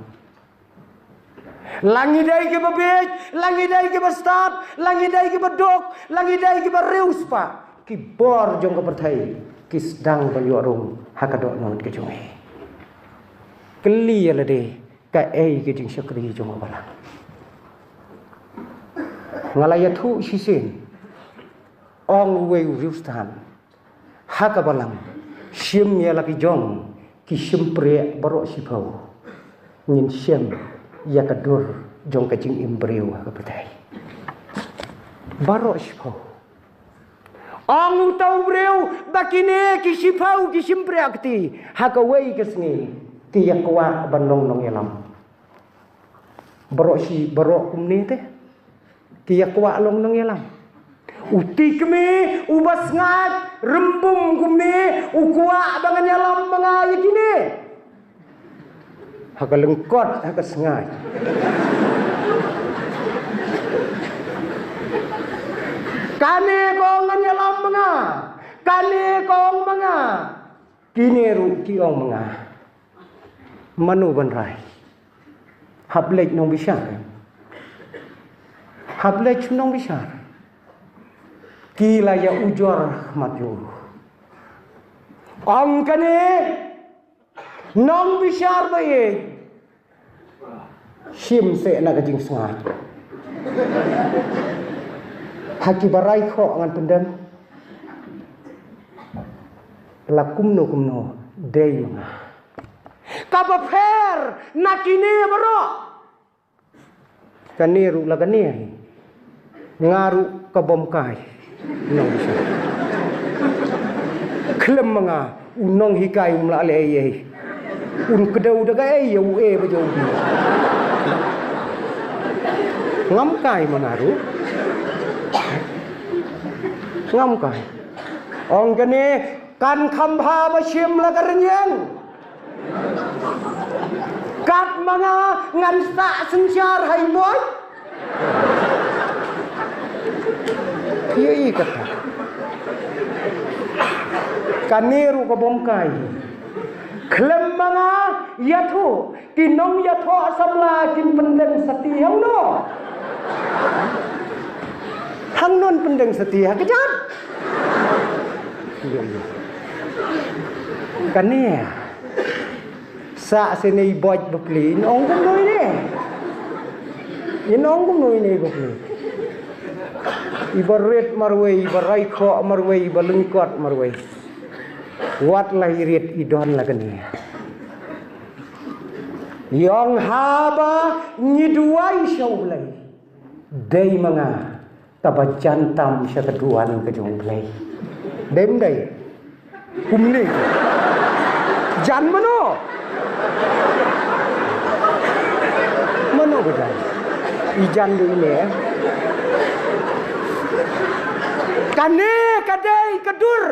langi dai ke babej langi dai ke start langi dai ke bedok langi dai ke reus pa ki bor jong ka pertai kis dang ban yorong hakadok non ke jongi keli ala de ka ai ke jing syakri jong balang ngalaya thu sisin ong wei riustan haka balang sim ya laki jong ki sim pre baro sipau ngin sim ya kadur jong ka jing imbreu ka petai baro sipau ong tau breu bakine ki sipau ki sim pre akti haka wei kesni ki yakwa banong nong yalam baro si baro kumni te ki yakwa long nong yalam uti kemi ubas ngat rembum kumni ukwa bangan yalam mangai kini haka lengkot haka sengai kane kongan yalam manga kane kong manga kini ru ki ong manga manu banrai hablek nong bisar hablek nong bisar kila ya ujor matu ong kane nong bisar bae sim se na kajing sengai haki barai kho ngan pendam lakum no dei manga kapa fer nakini baro kaniru lagani ngaru kabom kai nong bisa klem manga unong hikai umla le ye un kedau daga ye u e bajo bi ngam kai mangaru ngam kai ong kene kan kham pha ba shim la ka renyeng kat mga ngan sa sensyar hay boy iya kata kaniru ka bongkai klem mga yatho kinong yatho sabla kin pendeng setia no hang non pendeng setia kejat kania sa sini boj bukli nong kum noi ni inong kum noi ni bukli ibarat marway ibarai kho marway balengkot marway wat lahirit idon lagani yang haba nyiduai syaublai dai mga tabajantam sa kaduan kajongblai dem dai kumni jan mano bedai ijan du ini kane kadai kedur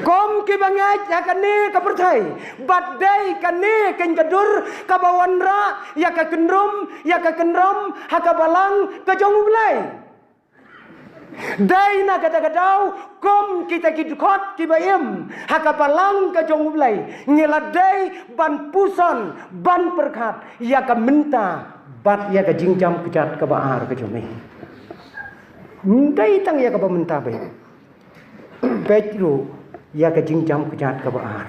kom ki bangai ya kane kapertai badai kane ken kedur kabawanra ya ka kenrom hakabalang kajongblai dai na kata-katau kom kita kidukot kibayem hakapalang kajongblai ngeladai ban puson ban perkat ya ka menta bat ya ka jingjam kejat ka baar kajomi dai tang ya ka menta be petru ya ka jingjam kejat ka baar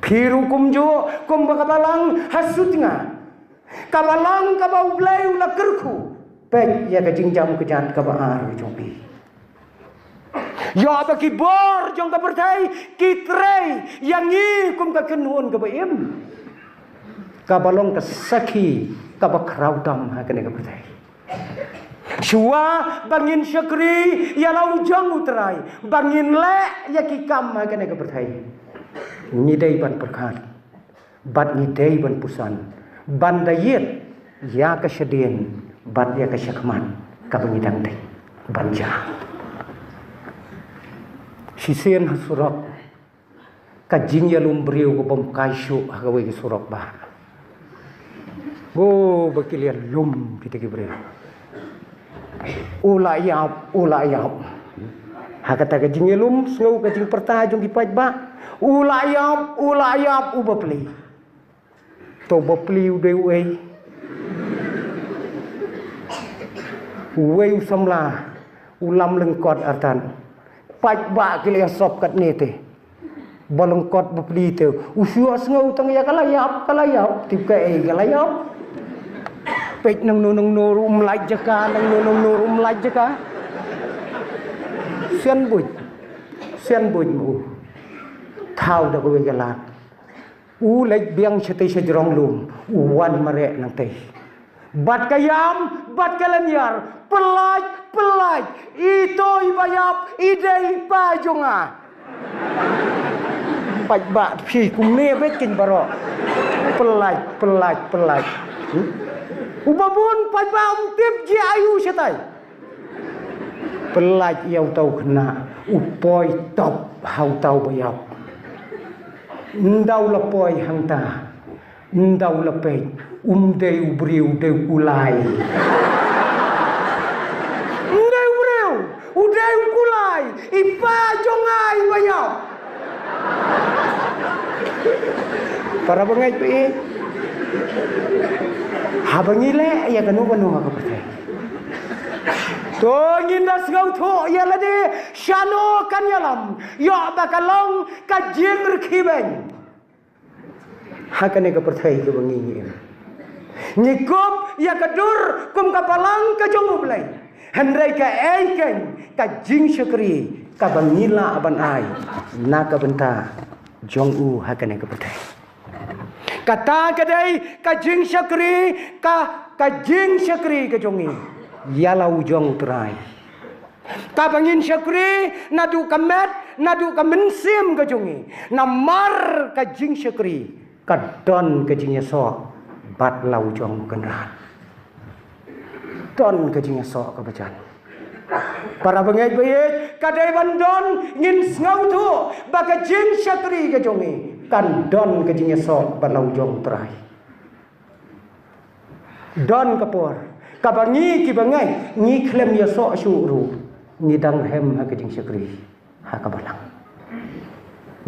phiru kumjo kom bakabalang hasutnga kabalang ka baublai ula kerku pek ya ka jingjam kejat ka baar kajomi ya baki bor jong ka pertai kitrei yang i kum ka kenun ka baim ka balong ka sakhi ka bakrau dam ha kene ka pertai shua bangin syakri ya lau jong utrai bangin le ya ki kam ha kene ka pertai ngidai ban perkat bat ngidai ban pusan ban dayet ya ka sedien bat ya ka syakman ka bangidang dai banja sisien surok kajing ya lumbriu ko bom kaisyu hagawe ki surok ba go bakilian lum kita ki bre ula yap hakata kajing ya lum ngau kajing pertajung ki paj ba ula yap ubapli to bapli ude we usamla ulam lengkot artan paj ba kile sop kat ni te balengkot bapli te usua ngau tang ya kalayap tip ka kalayap pej nang nurum laj jaka nang nurum laj jaka sian buj mu thau da ko galat laj biang chete sejrong lum wan mare nang te bat kayam bat kalanyar pelaj ito ibayap idei pajonga paj ba phi kum ne bet kin baro pelaj ubabun paj ba tip ji ayu setai pelaj yau tau kena upoi top hau tau bayap ndau lapoi hangta ndau lapei dei ubriu dei ulai udai kulai ipa jongai bayau para bangai pe habangile ya kanu ka pertai to ngindas ngau tho ya lade shano kanyalam yo bakalong kajing rkhibeng hakane ka pertai ka bangi ngikup ya kedur kum kapalang ka jongublai hendrai ka eiken ka jing syukri ka bangila aban ai na ka benta jong u hakane ka pertai kata kadai ka jing syukri ka jing syukri ka jongi yalau jong utrai ka bangin syukri nadu kamet nadu ka mensim ka jongi namar ka jing syukri ka don ka jing so bat lau jong kenran don ka jing so ka bacan Para bengai baik kadai bandon ngin ngau tu baka jing syakri ke jongi kan don ke jing esok balau jong terai. Don kapor kabangi ki bangai ngi klem ya sok syuru ngi dang hem ha ke jing syakri ha kabalang.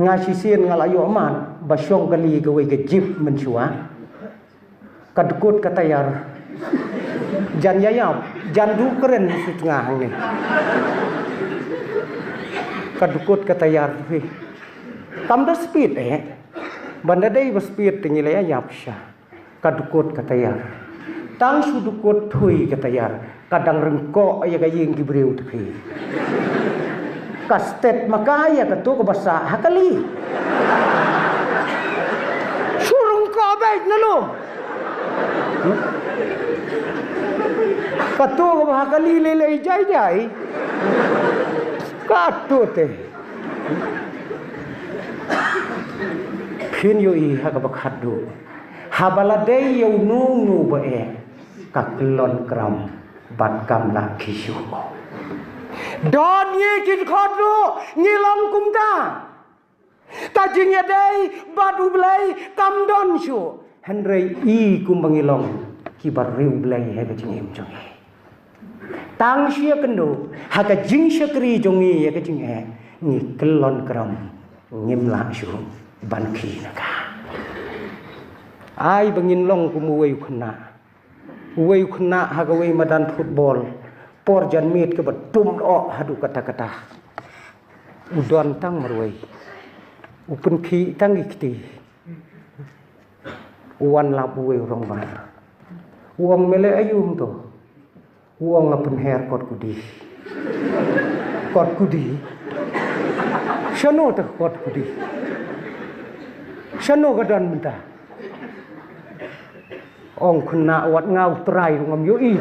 Ngasi sien ngalayo aman basyong kali gawe ke jip mensua kadukut katayar jan yayap jan du keren setengah ni kadukut katayar fi kamda speed banda dei speed tingile ayap sha kadukut katayar tang sudukut thui katayar kadang rengko ya gayeng ki breu tu kastet makaya katu ke basa hakali surung ko baik nalu katu ke hakali lele jai jai katu te phin yo I hakabakadu habaladei yo nu bae kaklon kram bat kam la kishu don ye kin khodu ngilong kumta tajing ya dei badu blai kam don shu henrei I kum bangilong kibar riu blai he kajing em jongi tang sia kendo ha ka jing syakri jongi ya kajing ni kelon kram ngim la shu ban khi na ka ai bangin long kum wei khna ha ka wei madan football por jan mit ke betum o hadu kata-kata udon tang marwai upun ki tang ikti uwan labu we rong ba uang mele ayum to uang apun her kot kudi shano ta kot kudi shano gadan minta ong khna wat ngau trai ngam yo I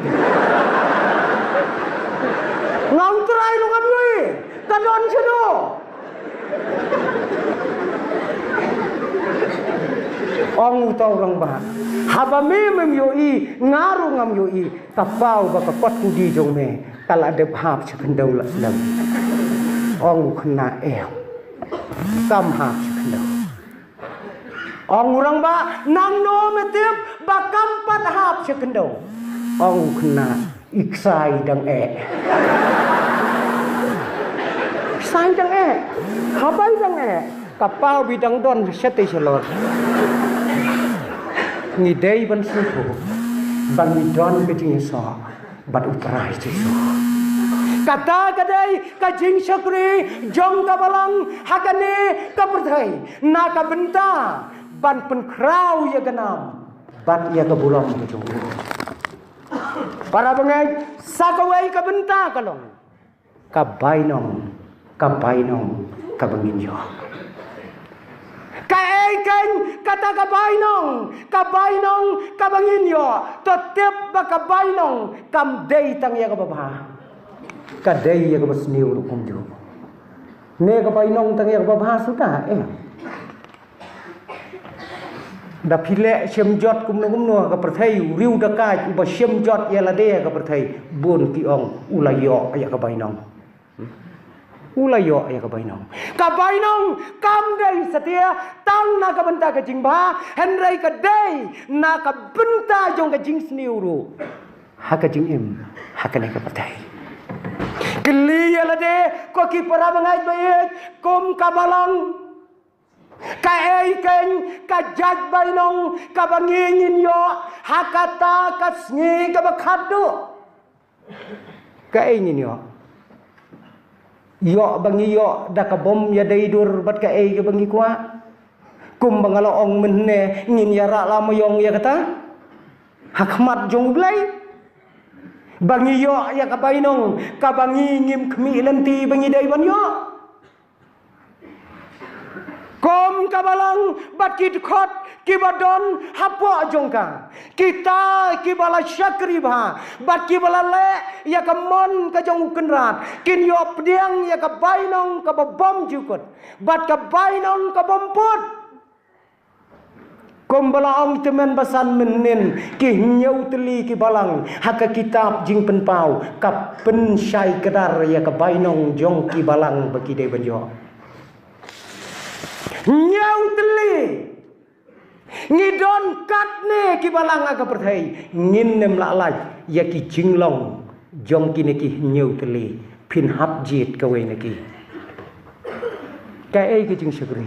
ngau trai ngam yo I kadon shano ong tau rang ba haba mem yo I ngaru ngam yo I kapau ba ka kot kudi jong me kala de hap chakandau la lam ong khna kam hap chakandau ong rang ba nang no me tip ba kam pat hap chakandau ong khna iksai dang sai dang habai dang kapau bidang don sete selor ni dei ban suhu bang ni don ke jing so bat utrai jisu kata kadai ka jing syakri jong ka balang hakane ka perthai na ka benta ban pen krau ya ganam bat ya ka bulong ke jong para bengai sakawai ka benta kalong ka bainong ka bangin yo kaeken kata kabainong kabangin yo tetep ba kabainong kam dei tang ya kababa kadei ya kabasniu rukum jo ne kabainong tang ya kababa sudah da phile semjot kumno ka perthai riu da kai ba semjot ya la de ka perthai bun ki ong ulayo ya kabainong ulayo ya kabainong kam dei setia tang na ka benta ka jingba henrei ka dei na ka benta jong ka jing sniuru ha ka jing im ha ka ne ka patai kli ya la de ko ki para bangai baik kum ka balang ka ei ken ka jaj bainong ka bangin yo ha kata ka sngi ka bakhadu ka ei ngin yo bangi yo da ka bom ya dei dur bat ka ei ke bangi kwa kum bangalo ong menne ngin ya ra la moyong ya kata hakmat jong blai bangi yo ya ka bainong ka bangi ngim khmi lenti bangi dei ban yo kom ka balang bat kit khot ki badon hapo jongka kita ki bala syakri ba bat ki bala le ya ka mon ka jong kenrat kin yo pdiang ya ka bainong ka bom jukut bat ka bainong ka bomput Kombalaong teman basan menin ki nyau teli ki balang haka kitab jing penpau kap pensyai kedar ya ke bainong jong ki balang bagi de benjo. Nyau teli ngidon katne ki balang aga perthai nginem lalaj ya ki jinglong jong ki ne ki nyau teli pin hap jit ka we ne ki. Ka ei ki jing syukri.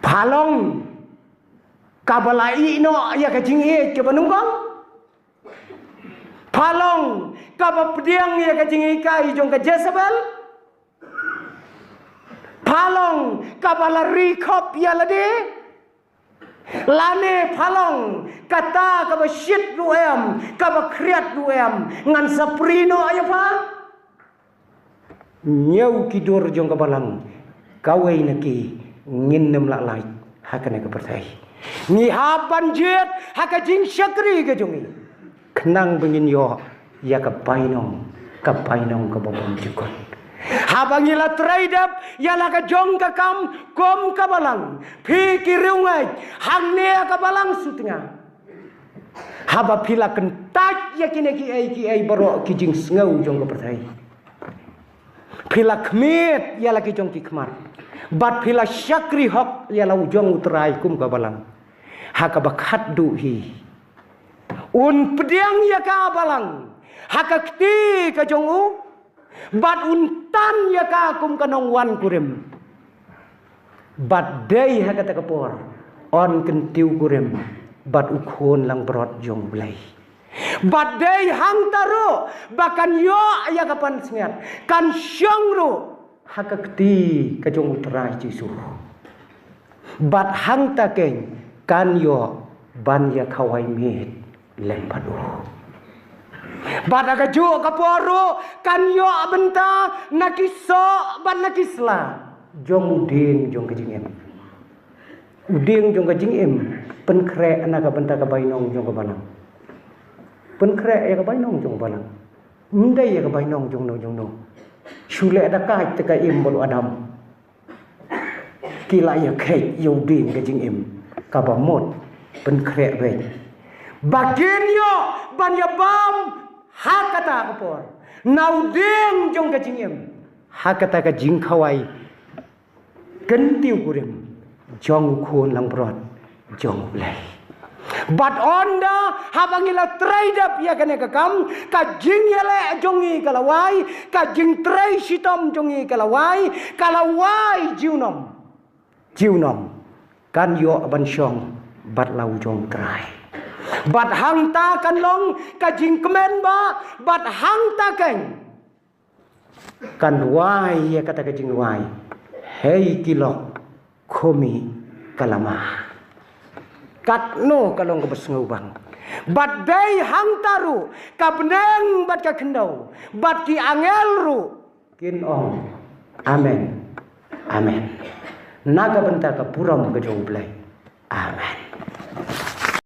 Palong kabalai no ya ka jing e ke banungkong. Palong kabapdiang ya ka jing kai jong ka Jezebel. Palong kabalari kop ya lade. Lane palong kata kabasyit luem kabakriat luem ngan saprino ayo pa. Nyau kidur jong kabalang kawai naki nginem lalai hakane ka pertai. Ni haban jet haka jing syakri ke jongi. Kenang bengin yo ya ka painong ka bobom jukon. Habangila traidap ya la ka jong ka kam kom ka balang. Pikirungai hangne ka balang sutnya. Haba pila kentat ya kine ki ai baro ki jing ngau jong ka pertai. Pila kmit ya la ki jong ki kmar. Bat pila syakri hok ya lau jong utrai kum ka balang. Haka bakat duhi. Un pediang ya ka balang. Haka kti ka jong u. Bat untan ya ka kum kanong wan kurim. Bat day haka ta kapor. On kentiu kurim. Bat ukhon lang berot jong belai. Bat day hang taro. Bakan yo ya kapan sengat. Kan syong ru. Haka kti ka jong utrai jisu. Bat hang takeng kan yo ban ya kawai mit lempadu. Bat aga jo kaporo kan yo benta nakiso ban nakisla jong uding jong kajingem. Uding jong kajingem penkre anak benta ka bainong jong ka balang. Penkre ya ka bainong jong balang. Ndai ya ka bainong jong no. Shule ada kai teka im bolu adam. Kila ya kai yudin ke jing im kabamot penkre be. Bakin yo ban ya bam hakata kapor. Nauding jong ke jing im hakata ka jing khawai. Kentiu kurim jong khon lang brot jong lei. Bat onda habangila traidap ya kene kakam ka jing yale jongi kalawai ka jing trai sitom jongi kalawai jiunom kan yo ban syong bat lau jong trai bat hang ta kan long ka jing kemen ba bat hang ta keng kan wai ya kata ka jing wai hei kilok komi kalama kat no kalong ke besengau bang. Bat day hang taru ka beneng bat ka kendau. Bat ki angel ru kin ong. Amen. Amen. Naga benta ka puram ke jong blai. Amen.